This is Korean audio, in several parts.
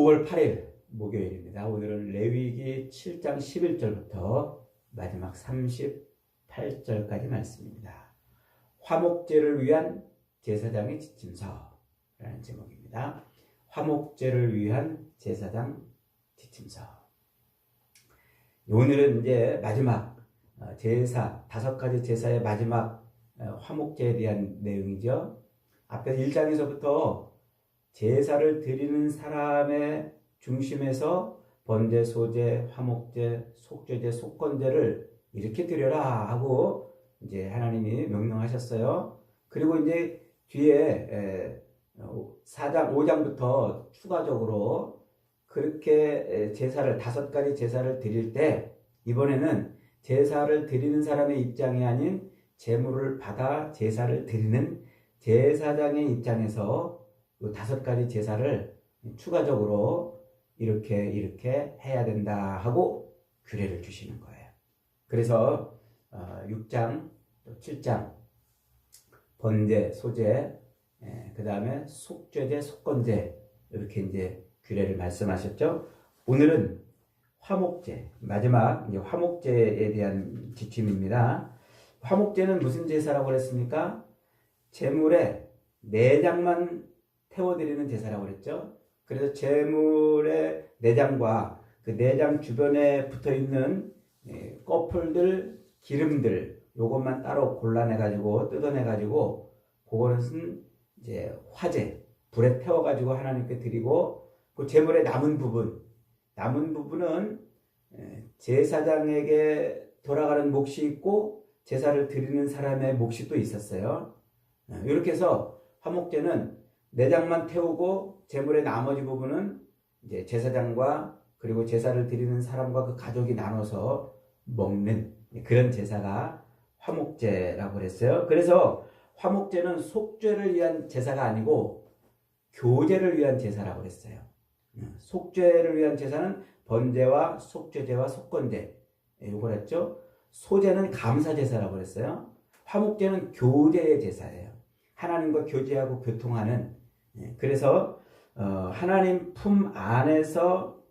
5월 8일 목요일입니다. 오늘은 레위기 7장 11절부터 마지막 38절까지 말씀입니다. 화목제를 위한 제사장의 지침서라는 제목입니다. 화목제를 위한 제사장 지침서. 오늘은 이제 마지막 제사, 5가지 제사의 마지막 화목제에 대한 내용이죠. 앞에 1장에서부터 제사를 드리는 사람의 중심에서 번제, 소제, 화목제, 속죄제, 속건제를 이렇게 드려라 하고 이제 하나님이 명령하셨어요. 그리고 이제 뒤에 4장, 5장부터 추가적으로 그렇게 제사를 5가지 제사를 드릴 때 이번에는 제사를 드리는 사람의 입장이 아닌 제물을 받아 제사를 드리는 제사장의 입장에서 5가지 제사를 추가적으로 이렇게 해야 된다 하고 규례를 주시는 거예요. 그래서 6장, 7장 번제, 소제, 그 다음에 속죄제, 속건제 이렇게 이제 규례를 말씀하셨죠. 오늘은 화목제, 마지막 이제 화목제에 대한 지침입니다. 화목제는 무슨 제사라고 그랬습니까? 제물의 내장만 태워드리는 제사라고 그랬죠. 그래서 제물의 내장과 그 내장 주변에 붙어있는 꺼풀들, 기름들 요것만 따로 골라내가지고 뜯어내가지고 그거는 이제 화제, 불에 태워가지고 하나님께 드리고 그 제물의 남은 부분은 제사장에게 돌아가는 몫이 있고 제사를 드리는 사람의 몫이 또 있었어요. 이렇게 해서 화목제는 내장만 태우고 제물의 나머지 부분은 이제 제사장과 그리고 제사를 드리는 사람과 그 가족이 나눠서 먹는 그런 제사가 화목제라고 그랬어요. 그래서 화목제는 속죄를 위한 제사가 아니고 교제를 위한 제사라고 그랬어요. 속죄를 위한 제사는 번제와 속죄제와 속건제 이걸 했죠. 소제는 감사제사라고 그랬어요. 화목제는 교제의 제사예요. 하나님과 교제하고 교통하는. 그래서 하나님 품 안에서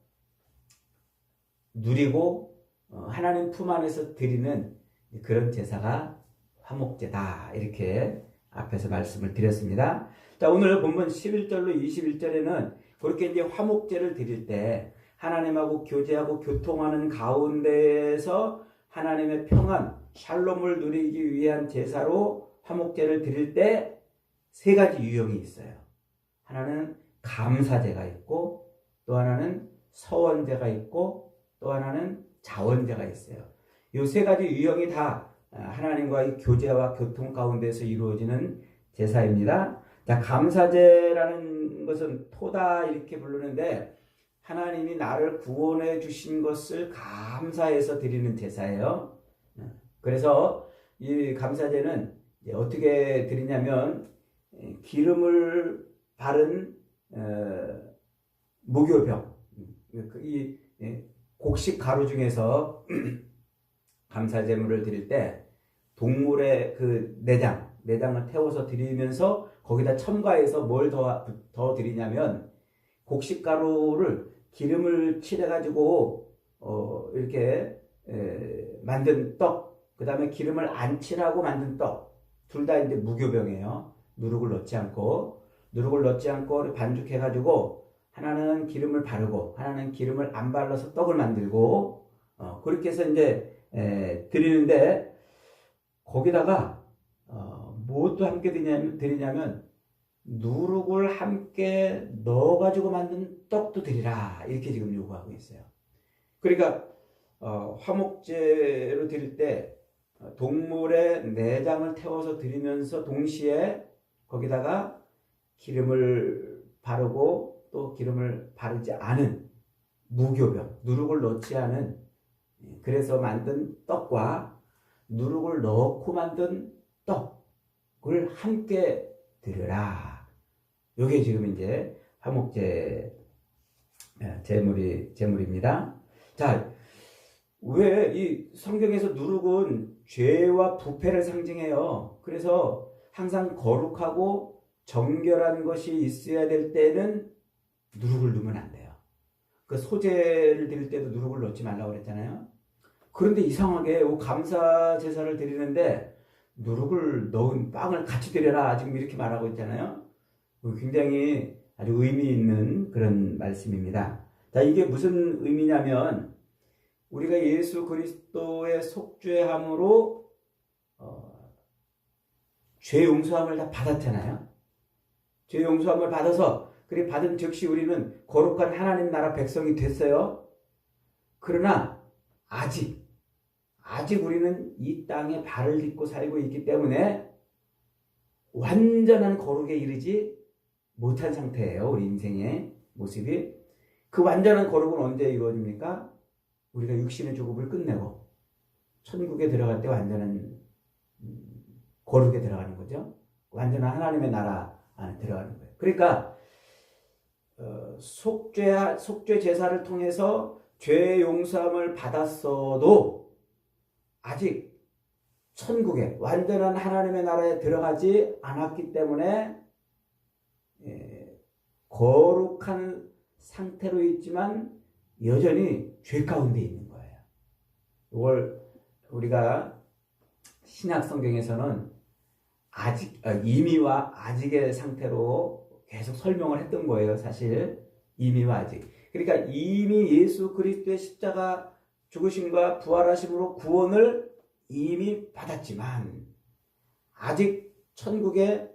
누리고 하나님 품 안에서 드리는 그런 제사가 화목제다 이렇게 앞에서 말씀을 드렸습니다. 자, 오늘 본문 11절로 21절에는 그렇게 이제 화목제를 드릴 때 하나님하고 교제하고 교통하는 가운데에서 하나님의 평안, 샬롬을 누리기 위한 제사로 화목제를 드릴 때 3가지 유형이 있어요. 하나는 감사제가 있고 또 하나는 서원제가 있고 또 하나는 자원제가 있어요. 이 3가지 유형이 다 하나님과의 교제와 교통 가운데서 이루어지는 제사입니다. 자, 감사제라는 것은 토다 이렇게 부르는데 하나님이 나를 구원해 주신 것을 감사해서 드리는 제사예요. 그래서 이 감사제는 어떻게 드리냐면 기름을 바른 무교병, 이 곡식 가루 중에서 감사제물을 드릴 때 동물의 그 내장을 태워서 드리면서 거기다 첨가해서 뭘 더 드리냐면 곡식 가루를 기름을 칠해가지고 이렇게 만든 떡, 그 다음에 기름을 안 칠하고 만든 떡, 둘 다 이제 무교병이에요. 누룩을 넣지 않고 반죽해가지고 하나는 기름을 바르고 하나는 기름을 안 발라서 떡을 만들고 그렇게 해서 이제 드리는데 거기다가 무엇도 함께 드리냐면 누룩을 함께 넣어가지고 만든 떡도 드리라 이렇게 지금 요구하고 있어요. 그러니까 화목제로 드릴 때 동물의 내장을 태워서 드리면서 동시에 거기다가 기름을 바르고 또 기름을 바르지 않은 무교병, 누룩을 넣지 않은 그래서 만든 떡과 누룩을 넣고 만든 떡을 함께 드려라. 이게 지금 이제 화목제 제물입니다. 자, 왜 이 성경에서 누룩은 죄와 부패를 상징해요. 그래서 항상 거룩하고 정결한 것이 있어야 될 때는 누룩을 넣으면 안 돼요. 그 소재를 드릴 때도 누룩을 넣지 말라고 그랬잖아요. 그런데 이상하게 감사 제사를 드리는데 누룩을 넣은 빵을 같이 드려라 지금 이렇게 말하고 있잖아요. 굉장히 아주 의미 있는 그런 말씀입니다. 자, 이게 무슨 의미냐면 우리가 예수 그리스도의 속죄함으로 죄 용서함을 다 받았잖아요. 죄 용서함을 받아서 그리 받은 즉시 우리는 거룩한 하나님 나라 백성이 됐어요. 그러나 아직 우리는 이 땅에 발을 딛고 살고 있기 때문에 완전한 거룩에 이르지 못한 상태예요. 우리 인생의 모습이. 그 완전한 거룩은 언제 이루어집니까? 우리가 육신의 죽음을 끝내고 천국에 들어갈 때 완전한 거룩에 들어가는 거죠. 완전한 하나님의 나라 안에 들어가는 거예요. 그러니까 속죄 제사를 통해서 죄 용서함을 받았어도 아직 천국에 완전한 하나님의 나라에 들어가지 않았기 때문에 거룩한 상태로 있지만 여전히 죄 가운데 있는 거예요. 이걸 우리가 신약 성경에서는 이미와 아직의 상태로 계속 설명을 했던 거예요. 사실 이미와 아직. 그러니까 이미 예수 그리스도의 십자가 죽으심과 부활하심으로 구원을 이미 받았지만 아직 천국에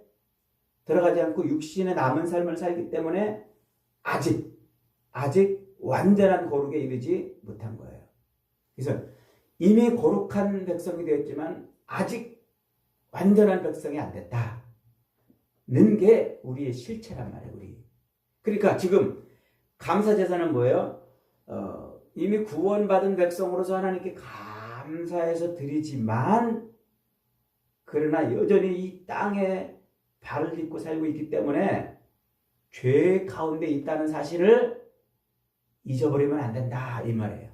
들어가지 않고 육신의 남은 삶을 살기 때문에 아직 완전한 거룩에 이르지 못한 거예요. 그래서 이미 거룩한 백성이 되었지만 아직 완전한 백성이 안 됐다는 게 우리의 실체란 말이에요. 그러니까 지금 감사제사는 뭐예요? 이미 구원받은 백성으로서 하나님께 감사해서 드리지만 그러나 여전히 이 땅에 발을 딛고 살고 있기 때문에 죄 가운데 있다는 사실을 잊어버리면 안 된다 이 말이에요.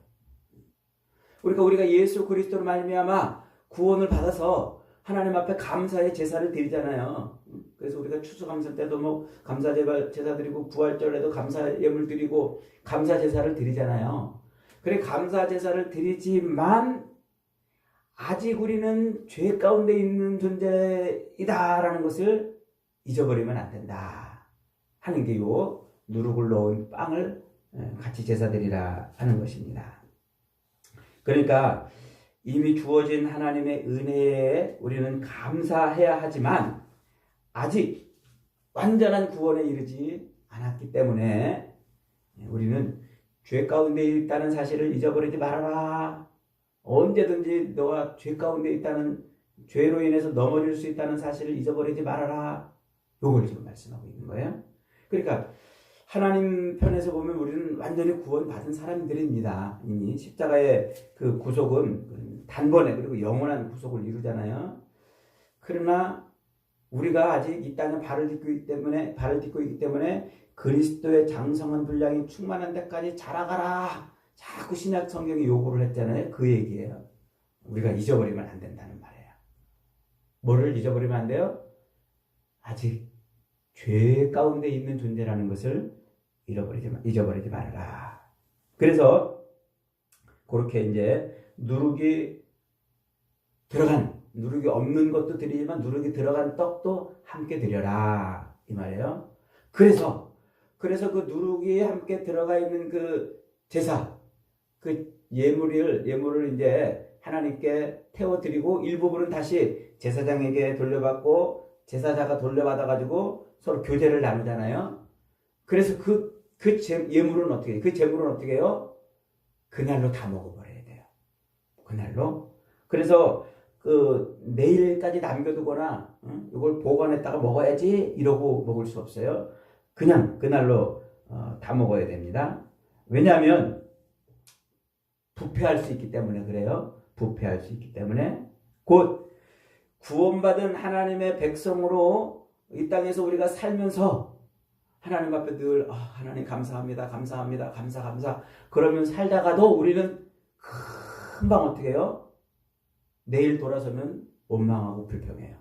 그러니까 우리가 예수 그리스도로 말미암아 구원을 받아서 하나님 앞에 감사의 제사를 드리잖아요. 그래서 우리가 추수감사 때도 감사 제사 드리고 부활절에도 감사 예물 드리고 감사 제사를 드리잖아요. 그래 감사 제사를 드리지만 아직 우리는 죄 가운데 있는 존재이다라는 것을 잊어버리면 안 된다 하는 게 요 누룩을 넣은 빵을 같이 제사 드리라 하는 것입니다. 그러니까 이미 주어진 하나님의 은혜에 우리는 감사해야 하지만 아직 완전한 구원에 이르지 않았기 때문에 우리는 죄 가운데 있다는 사실을 잊어버리지 말아라. 언제든지 너가 죄 가운데 있다는 죄로 인해서 넘어질 수 있다는 사실을 잊어버리지 말아라. 요걸 지금 말씀하고 있는 거예요. 그러니까 하나님 편에서 보면 우리는 완전히 구원받은 사람들입니다. 이미 십자가의 그 구속은 단번에 그리고 영원한 구속을 이루잖아요. 그러나 우리가 아직 이 땅에 발을 딛고 있기 때문에 그리스도의 장성한 분량이 충만한 데까지 자라가라. 자꾸 신약 성경이 요구를 했잖아요. 그 얘기예요. 우리가 잊어버리면 안 된다는 말이에요. 뭐를 잊어버리면 안 돼요? 아직 죄 가운데 있는 존재라는 것을 잊어버리지 말아라. 그래서 그렇게 이제 누룩이 없는 것도 드리지만 누룩이 들어간 떡도 함께 드려라 이 말이에요. 그래서 그 누룩이 함께 들어가 있는 그 제사, 그 예물을 이제 하나님께 태워드리고 일부분은 다시 제사장에게 돌려받고 제사자가 돌려받아가지고 서로 교제를 나누잖아요. 그래서 그 예물은 어떻게 해요? 그 제물은 어떻게 해요? 그날로 다 먹어버려야 돼요. 그날로. 그래서 내일까지 남겨두거나 이걸 보관했다가 먹어야지 이러고 먹을 수 없어요. 그냥 그날로 다 먹어야 됩니다. 왜냐하면 부패할 수 있기 때문에 그래요. 부패할 수 있기 때문에 곧 구원받은 하나님의 백성으로 이 땅에서 우리가 살면서 하나님 앞에 늘 하나님 감사합니다. 감사 그러면 살다가도 우리는 금방 어떻게 해요? 내일 돌아서면 원망하고 불평해요.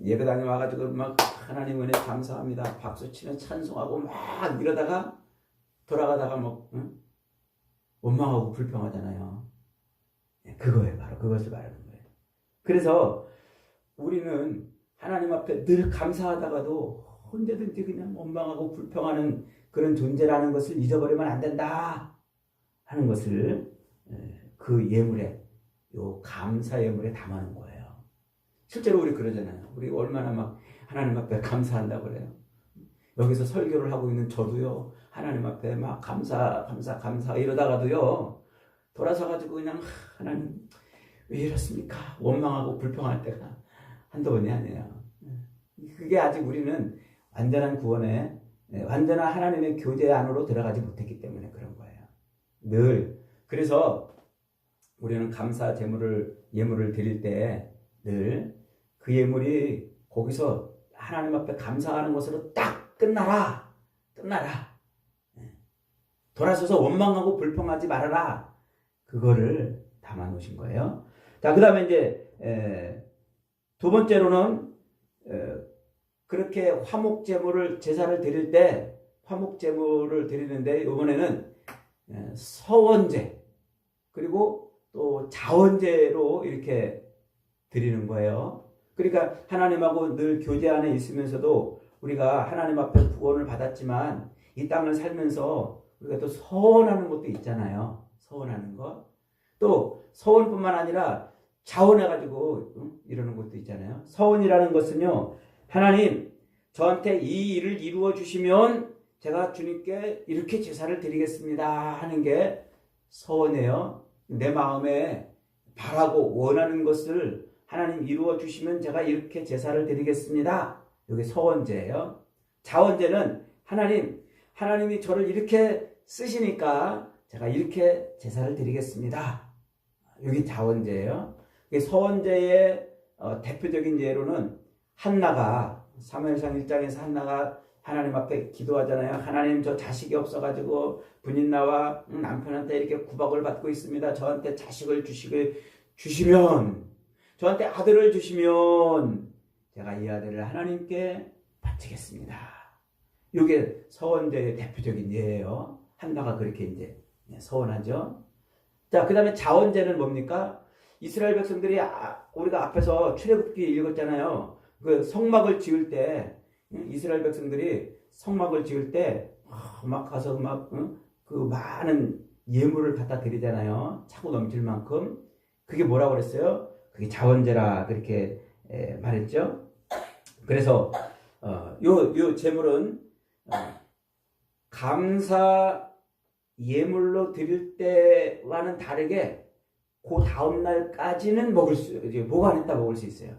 예배당에 와가지고 막 하나님 은혜 감사합니다. 박수치면 찬송하고 막 이러다가 돌아가다가 뭐 원망하고 불평하잖아요. 그거예요. 바로 그것을 말하는 거예요. 그래서 우리는 하나님 앞에 늘 감사하다가도 언제든지 그냥 원망하고 불평하는 그런 존재라는 것을 잊어버리면 안 된다 하는 것을 그 예물에, 요 감사 예물에 담아놓은 거예요. 실제로 우리 그러잖아요. 우리 얼마나 막 하나님 앞에 감사한다고 그래요. 여기서 설교를 하고 있는 저도요, 하나님 앞에 막 감사 이러다가도요, 돌아서가지고 그냥 하나님 왜 이렇습니까? 원망하고 불평할 때가 한두 번이 아니에요. 그게 아직 우리는 완전한 구원에, 완전한 하나님의 교제 안으로 들어가지 못했기 때문에 그런 거예요. 늘. 그래서 우리는 감사 예물을 드릴 때 늘 그 예물이 거기서 하나님 앞에 감사하는 것으로 딱 끝나라. 돌아서서 원망하고 불평하지 말아라. 그거를 담아 놓으신 거예요. 자, 그 다음에 이제, 두 번째로는, 그렇게 화목제물을, 제사를 드릴 때, 화목제물을 드리는데, 이번에는 서원제, 그리고 또 자원제로 이렇게 드리는 거예요. 그러니까 하나님하고 늘 교제 안에 있으면서도 우리가 하나님 앞에 구원을 받았지만 이 땅을 살면서 우리가 또 서원하는 것도 있잖아요. 서원하는 것. 또 서원뿐만 아니라 자원해가지고 이러는 것도 있잖아요. 서원이라는 것은요, 하나님 저한테 이 일을 이루어 주시면 제가 주님께 이렇게 제사를 드리겠습니다 하는 게 서원이에요. 내 마음에 바라고 원하는 것을 하나님 이루어 주시면 제가 이렇게 제사를 드리겠습니다. 이게 서원제예요. 자원제는 하나님이 저를 이렇게 쓰시니까 제가 이렇게 제사를 드리겠습니다. 이게 자원제예요. 서원제의 대표적인 예로는 한나가, 사무엘상 1장에서 한나가 하나님 앞에 기도하잖아요. 하나님, 저 자식이 없어가지고 부인나와 남편한테 이렇게 구박을 받고 있습니다. 저한테 자식을 주시면, 저한테 아들을 주시면 제가 이 아들을 하나님께 바치겠습니다. 이게 서원제의 대표적인 예예요. 한나가 그렇게 이제 서원하죠. 자, 그 다음에 자원제는 뭡니까? 이스라엘 백성들이 우리가 앞에서 출애굽기 읽었잖아요. 그 성막을 지을 때, 이스라엘 백성들이 성막을 지을 때 막 가서 그 많은 예물을 갖다 드리잖아요. 차고 넘칠 만큼. 그게 뭐라고 그랬어요? 그게 자원제라 그렇게 말했죠. 그래서 요 제물은 감사 예물로 드릴 때와는 다르게 그 다음 날까지는 보관했다 먹을 수 있어요.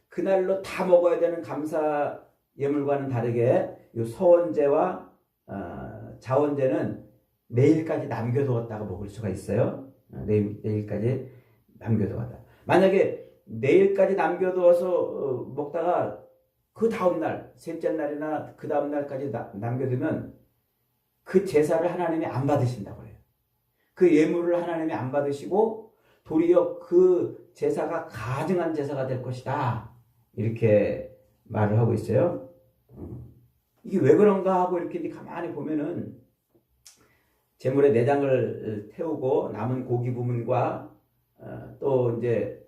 그날로 다 먹어야 되는 감사 예물과는 다르게 요 서원제와 자원제는 내일까지 남겨두었다가 먹을 수가 있어요. 내일까지 남겨두었다. 만약에 내일까지 남겨두어서 먹다가 그 다음날, 셋째 날이나 그 다음날까지 남겨두면 그 제사를 하나님이 안 받으신다고 해요. 그 예물을 하나님이 안 받으시고 도리어 그 제사가 가증한 제사가 될 것이다. 이렇게 말을 하고 있어요. 이게 왜 그런가 하고 이렇게 가만히 보면은 제물의 내장을 태우고 남은 고기 부분과 또 이제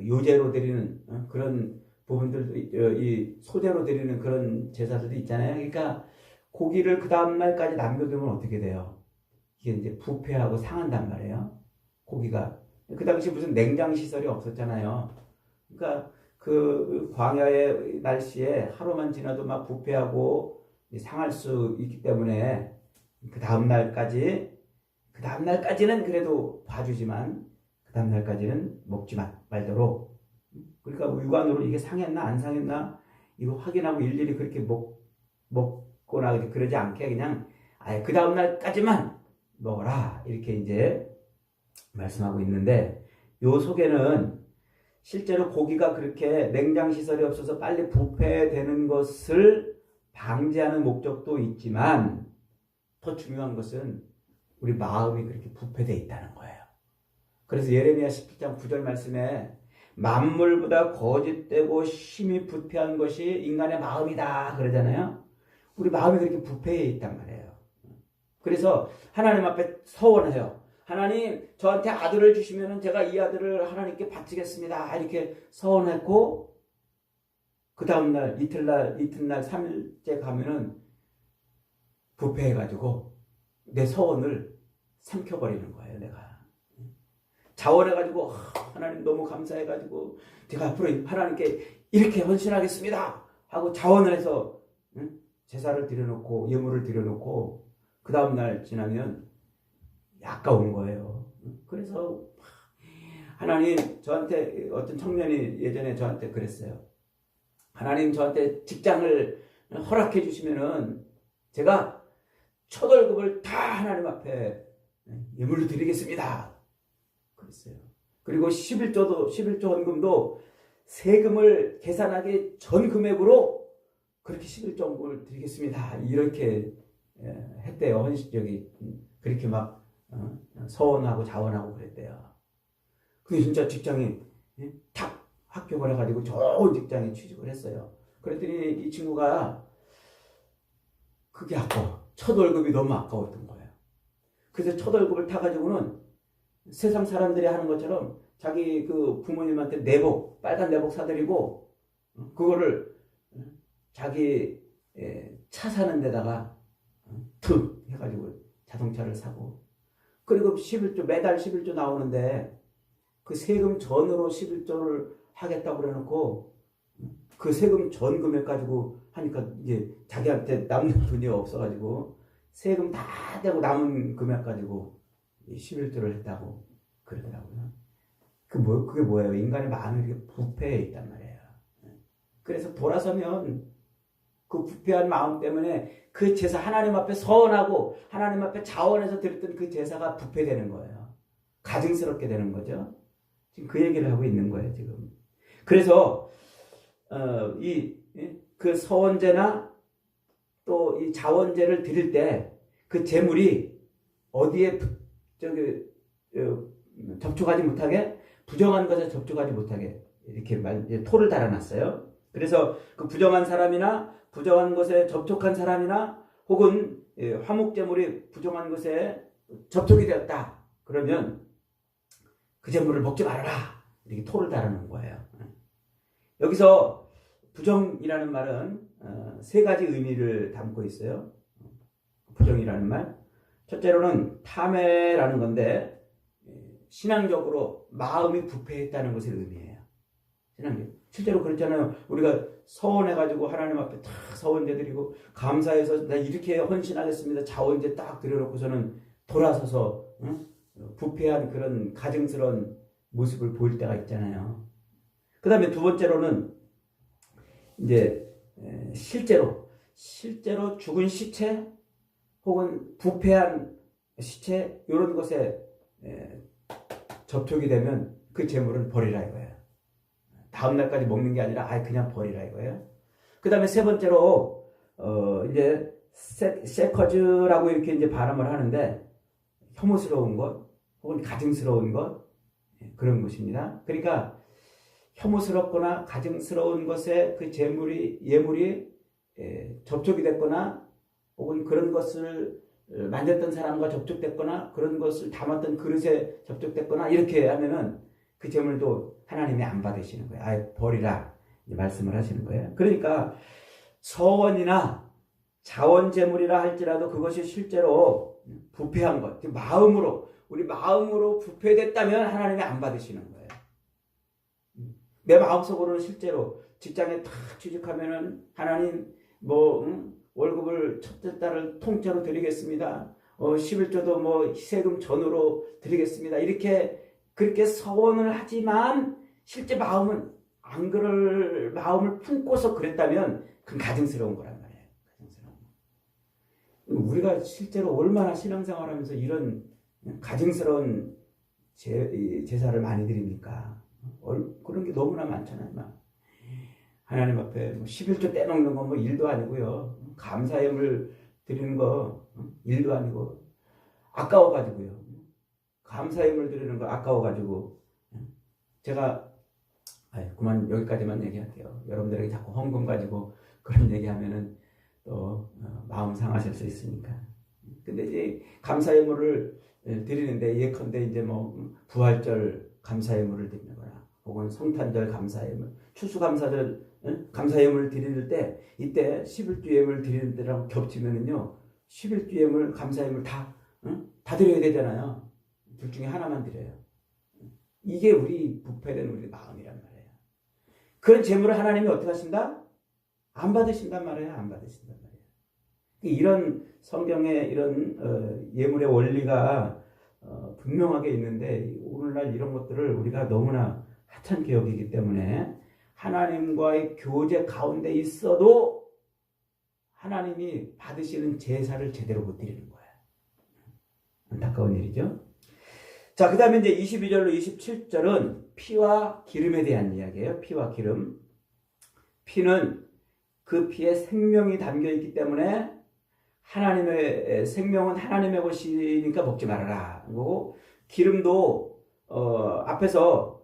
요제로 드리는 그런 부분들도 이 소제로 드리는 그런 제사들도 있잖아요. 그러니까 고기를 그 다음 날까지 남겨두면 어떻게 돼요? 이게 이제 부패하고 상한단 말이에요. 고기가 그 당시 무슨 냉장 시설이 없었잖아요. 그러니까 그 광야의 날씨에 하루만 지나도 막 부패하고 상할 수 있기 때문에 그 다음 날까지는 그래도 봐주지만 그 다음 날까지는 먹지 말도록. 그러니까 육안으로 이게 상했나 안 상했나 이거 확인하고 일일이 그렇게 먹거나 그러지 않게 그냥 아예 그 다음 날까지만 먹어라 이렇게 이제 말씀하고 있는데, 요 속에는 실제로 고기가 그렇게 냉장 시설이 없어서 빨리 부패되는 것을 방지하는 목적도 있지만 더 중요한 것은 우리 마음이 그렇게 부패되어 있다는 거예요. 그래서 예레미야 17장 9절 말씀에 만물보다 거짓되고 심히 부패한 것이 인간의 마음이다 그러잖아요. 우리 마음이 그렇게 부패해 있단 말이에요. 그래서 하나님 앞에 서원해요. 하나님 저한테 아들을 주시면 제가 이 아들을 하나님께 바치겠습니다. 이렇게 서원했고 그 다음날 이튿날 3일째 가면은 부패해가지고 내 서원을 삼켜버리는 거예요. 내가 자원해가지고 하나님 너무 감사해가지고 제가 앞으로 하나님께 이렇게 헌신하겠습니다 하고 자원을 해서 제사를 드려놓고 예물을 드려놓고 그 다음날 지나면 아까운 거예요. 그래서 하나님 저한테 어떤 청년이 예전에 저한테 그랬어요. 하나님 저한테 직장을 허락해 주시면은 제가 첫 월급을 다 하나님 앞에 예물로 드리겠습니다. 그랬어요. 그리고 11조 헌금도 세금을 계산하기 전 금액으로 그렇게 11조를 드리겠습니다. 이렇게 했대요. 그렇게 막 서원하고 자원하고 그랬대요. 근데 진짜 직장이 탁 합격을 해가지고 좋은 직장에 취직을 했어요. 그랬더니 이 친구가 그게 아까워. 첫 월급이 너무 아까웠던 거예요. 그래서 첫 월급을 타가지고는 세상 사람들이 하는 것처럼 자기 그 부모님한테 내복, 빨간 내복 사드리고 그거를 자기 차 사는 데다가 툭 해가지고 자동차를 사고 그리고 11조 매달 11조 나오는데 그 세금 전으로 11조를 하겠다고 그래놓고 그 세금 전 금액 가지고 하니까 이제 자기한테 남는 돈이 없어가지고 세금 다 떼고 남은 금액 가지고 11조를 했다고 그러더라고요. 그게 뭐예요? 인간의 마음이 이렇게 부패해 있단 말이에요. 그래서 돌아서면 그 부패한 마음 때문에 그 제사 하나님 앞에 서원하고 하나님 앞에 자원해서 드렸던 그 제사가 부패되는 거예요. 가증스럽게 되는 거죠. 지금 그 얘기를 하고 있는 거예요, 지금. 그래서 그 서원제나 또 이 자원제를 드릴 때 그 제물이 어디에 접촉하지 못하게 부정한 것에 접촉하지 못하게 이렇게 토를 달아놨어요. 그래서 그 부정한 사람이나 부정한 것에 접촉한 사람이나 혹은 화목제물이 부정한 것에 접촉이 되었다. 그러면 그 제물을 먹지 말아라. 이렇게 토를 달아놓은 거예요. 여기서 부정이라는 말은 세 가지 의미를 담고 있어요. 부정이라는 말. 첫째로는 탐해라는 건데 신앙적으로 마음이 부패했다는 것을 의미해요. 신앙적. 실제로 그렇잖아요. 우리가 서원해가지고 하나님 앞에 딱 서원제 드리고 감사해서 나 이렇게 헌신하겠습니다. 자원제 딱 드려놓고서는 돌아서서 부패한 그런 가증스러운 모습을 보일 때가 있잖아요. 그 다음에 두 번째로는 이제 실제로 죽은 시체 혹은 부패한 시체 이런 것에 접촉이 되면 그 재물은 버리라 이거예요. 다음 날까지 먹는 게 아니라 그냥 버리라 이거예요. 그 다음에 세 번째로 이제 세커즈라고 이렇게 이제 발음을 하는데 혐오스러운 것 혹은 가증스러운 것 그런 것입니다. 그러니까 혐오스럽거나 가증스러운 것에 그 예물이 접촉이 됐거나 혹은 그런 것을 만졌던 사람과 접촉됐거나 그런 것을 담았던 그릇에 접촉됐거나 이렇게 하면은 그 제물도 하나님이 안 받으시는 거예요. 버리라 말씀을 하시는 거예요. 그러니까 서원이나 자원제물이라 할지라도 그것이 실제로 부패한 것, 우리 마음으로 부패됐다면 하나님이 안 받으시는 거예요. 내 마음속으로는 실제로 직장에 탁 취직하면은 하나님 월급을 첫째 달을 통째로 드리겠습니다. 11조도 세금 전으로 드리겠습니다. 그렇게 서원을 하지만 실제 마음은 안 그럴 마음을 품고서 그랬다면 그건 가증스러운 거란 말이에요. 가증스러운 거. 우리가 실제로 얼마나 신앙생활하면서 이런 가증스러운 제사를 많이 드립니까? 그런 게 너무나 많잖아요. 하나님 앞에 11조 떼먹는 건 일도 아니고요. 감사예물 드리는 거 일도 아니고 아까워가지고요. 감사예물 드리는 거 아까워가지고 제가 그만 여기까지만 얘기할게요. 여러분들에게 자꾸 헌금 가지고 그런 얘기하면은 또 마음 상하실 수 있으니까 근데 이제 감사 예물을 드리는데 예컨대 이제 뭐 부활절 감사 예물을 드리거나 혹은 성탄절 감사 예물, 추수감사절 감사 예물을 드릴 때 이때 11주 예물 드리는 때랑 겹치면은요 11주 예물 감사 예물 다 드려야 되잖아요. 둘 중에 하나만 드려요. 이게 우리 부패된 우리 마음이란 말이에요. 그런 재물을 하나님이 어떻게 하신다? 안 받으신단 말이에요. 안 받으신단 말이에요. 이런 성경의 이런 예물의 원리가 분명하게 있는데 오늘날 이런 것들을 우리가 너무나 하찮게 여기기 때문에 하나님과의 교제 가운데 있어도 하나님이 받으시는 제사를 제대로 못 드리는 거예요. 안타까운 일이죠. 자, 그 다음에 이제 22절로 27절은 피와 기름에 대한 이야기예요. 피와 기름. 피는 그 피에 생명이 담겨 있기 때문에 하나님의 생명은 하나님의 것이니까 먹지 말아라. 그리고 기름도 앞에서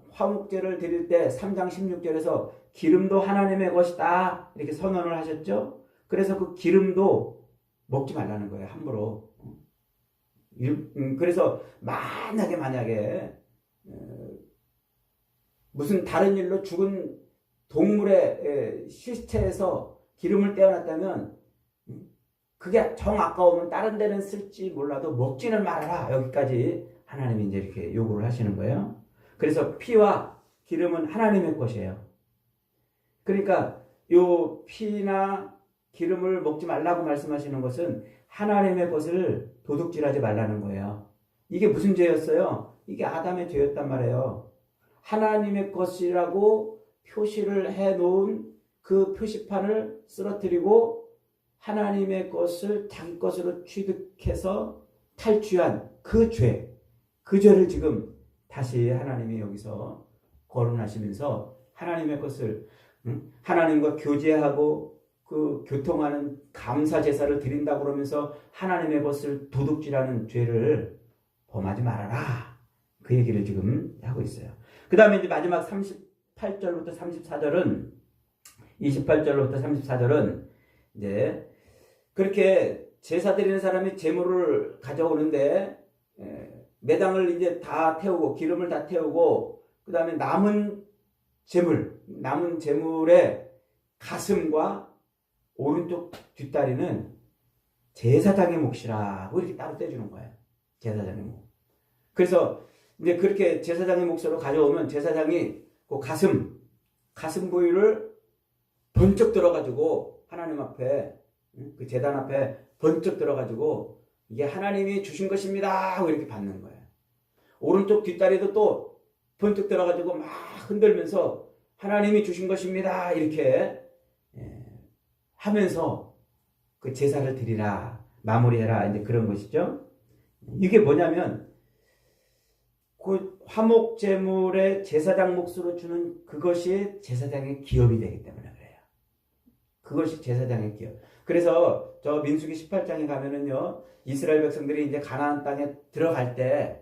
화목제를 드릴 때 3장 16절에서 기름도 하나님의 것이다 이렇게 선언을 하셨죠. 그래서 그 기름도 먹지 말라는 거예요. 함부로. 그래서 만약에 무슨 다른 일로 죽은 동물의 시체에서 기름을 떼어놨다면 그게 정 아까우면 다른 데는 쓸지 몰라도 먹지는 말아라. 여기까지 하나님이 이제 이렇게 요구를 하시는 거예요. 그래서 피와 기름은 하나님의 것이에요. 그러니까 요 피나 기름을 먹지 말라고 말씀하시는 것은 하나님의 것을 도둑질하지 말라는 거예요. 이게 무슨 죄였어요? 이게 아담의 죄였단 말이에요. 하나님의 것이라고 표시를 해놓은 그 표시판을 쓰러뜨리고 하나님의 것을 자기 것으로 취득해서 탈취한 그 죄를 지금 다시 하나님이 여기서 거론하시면서 하나님의 것을 하나님과 교제하고 그 교통하는 감사 제사를 드린다고 그러면서 하나님의 것을 도둑질하는 죄를 범하지 말아라. 그 얘기를 지금 하고 있어요. 그 다음에 이제 마지막 38절부터 34절은 28절부터 34절은 이제 그렇게 제사 드리는 사람이 제물을 가져오는데 내장을 이제 다 태우고 기름을 다 태우고 그 다음에 남은 제물의 가슴과 오른쪽 뒷다리는 제사장의 몫이라고 이렇게 따로 떼주는 거예요. 제사장의 몫. 그래서 이제 그렇게 제사장의 몫으로 가져오면 제사장이 그 가슴 부위를 번쩍 들어가지고 하나님 앞에 그 제단 앞에 번쩍 들어가지고 이게 하나님이 주신 것입니다 하고 이렇게 받는 거예요. 오른쪽 뒷다리도 또 번쩍 들어가지고 막 흔들면서 하나님이 주신 것입니다 이렇게 하면서 그 제사를 드리라 마무리해라 이제 그런 것이죠. 이게 뭐냐면 그 화목 제물의 제사장 몫으로 주는 그것이 제사장의 기업이 되기 때문에 그래요. 그것이 제사장의 기업. 그래서 저 민수기 18장에 가면은요 이스라엘 백성들이 이제 가나안 땅에 들어갈 때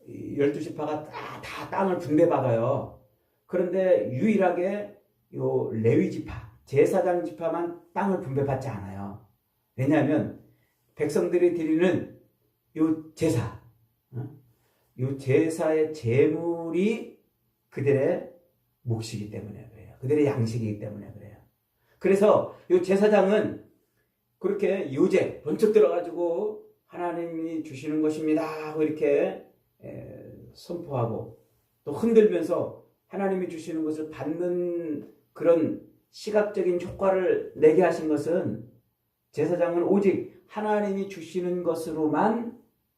12지파가 다 땅을 분배받아요. 그런데 유일하게 요 레위 지파, 제사장 지파만 땅을 분배받지 않아요. 왜냐하면 백성들이 드리는 요 제사, 요 제사의 제물이 그들의 몫이기 때문에 그래요. 그들의 양식이기 때문에 그래요. 그래서 요 제사장은 그렇게 요제 번쩍 들어가지고 하나님이 주시는 것입니다 하고 이렇게 선포하고 또 흔들면서 하나님이 주시는 것을 받는 그런 시각적인 효과를 내게 하신 것은 제사장은 오직 하나님이 주시는 것으로만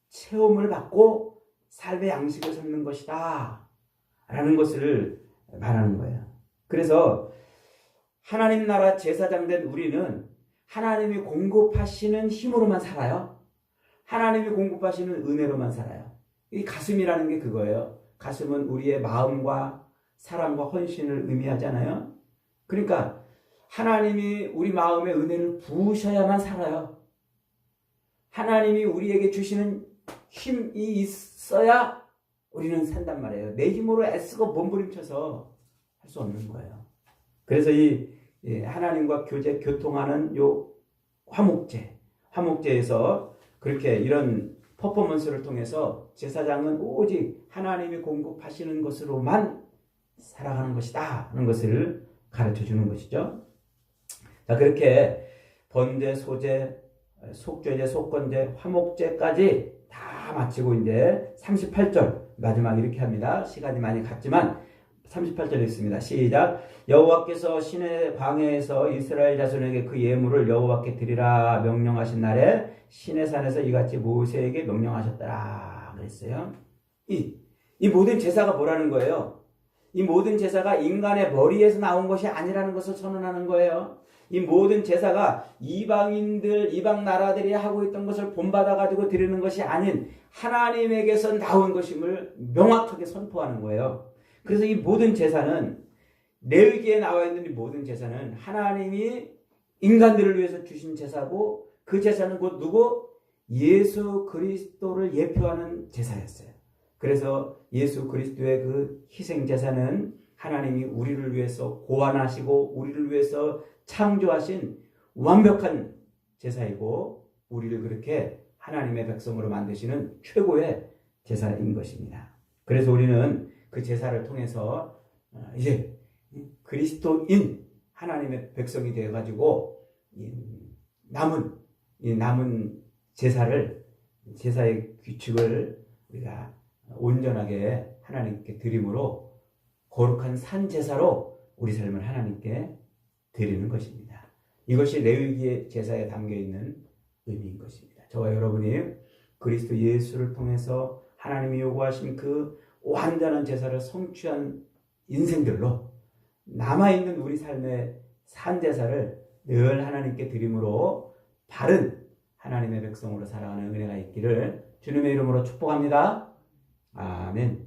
체험을 받고 삶의 양식을 삼는 것이다 라는 것을 말하는 거예요. 그래서 하나님 나라 제사장 된 우리는 하나님이 공급하시는 힘으로만 살아요. 하나님이 공급하시는 은혜로만 살아요. 이 가슴이라는 게 그거예요. 가슴은 우리의 마음과 사랑과 헌신을 의미하잖아요. 그러니까 하나님이 우리 마음에 은혜를 부으셔야만 살아요. 하나님이 우리에게 주시는 힘이 있어야 우리는 산단 말이에요. 내 힘으로 애쓰고 몸부림쳐서 할 수 없는 거예요. 그래서 이 하나님과 교통하는 요 화목제 화목제에서 그렇게 이런 퍼포먼스를 통해서 제사장은 오직 하나님이 공급하시는 것으로만 살아가는 것이다 하는 것을 가르쳐 주는 것이죠. 자, 그렇게 번제, 소제, 속죄제, 속건제, 화목제까지 다 마치고 이제 38절 마지막 이렇게 합니다. 시간이 많이 갔지만 38절 읽습니다. 시작. 여호와께서 시내 광야에서 이스라엘 자손에게 그 예물을 여호와께 드리라 명령하신 날에 시내산에서 이같이 모세에게 명령하셨더라 그랬어요. 이 모든 제사가 뭐라는 거예요? 이 모든 제사가 인간의 머리에서 나온 것이 아니라는 것을 선언하는 거예요. 이 모든 제사가 이방인들, 이방 나라들이 하고 있던 것을 본받아 가지고 드리는 것이 아닌 하나님에게서 나온 것임을 명확하게 선포하는 거예요. 그래서 이 모든 제사는, 레위기에 나와 있는 이 모든 제사는 하나님이 인간들을 위해서 주신 제사고, 그 제사는 곧 누구? 예수 그리스도를 예표하는 제사였어요. 그래서 예수 그리스도의 그 희생 제사는 하나님이 우리를 위해서 고안하시고 우리를 위해서 창조하신 완벽한 제사이고, 우리를 그렇게 하나님의 백성으로 만드시는 최고의 제사인 것입니다. 그래서 우리는 그 제사를 통해서 이제 그리스도인 하나님의 백성이 되어가지고 남은 제사의 규칙을 우리가 온전하게 하나님께 드림으로 거룩한 산 제사로 우리 삶을 하나님께 드리는 것입니다. 이것이 레위기의 제사에 담겨 있는 의미인 것입니다. 저와 여러분이 그리스도 예수를 통해서 하나님이 요구하신 그 완전한 제사를 성취한 인생들로 남아있는 우리 삶의 산 제사를 늘 하나님께 드림으로 바른 하나님의 백성으로 살아가는 은혜가 있기를 주님의 이름으로 축복합니다. 아멘.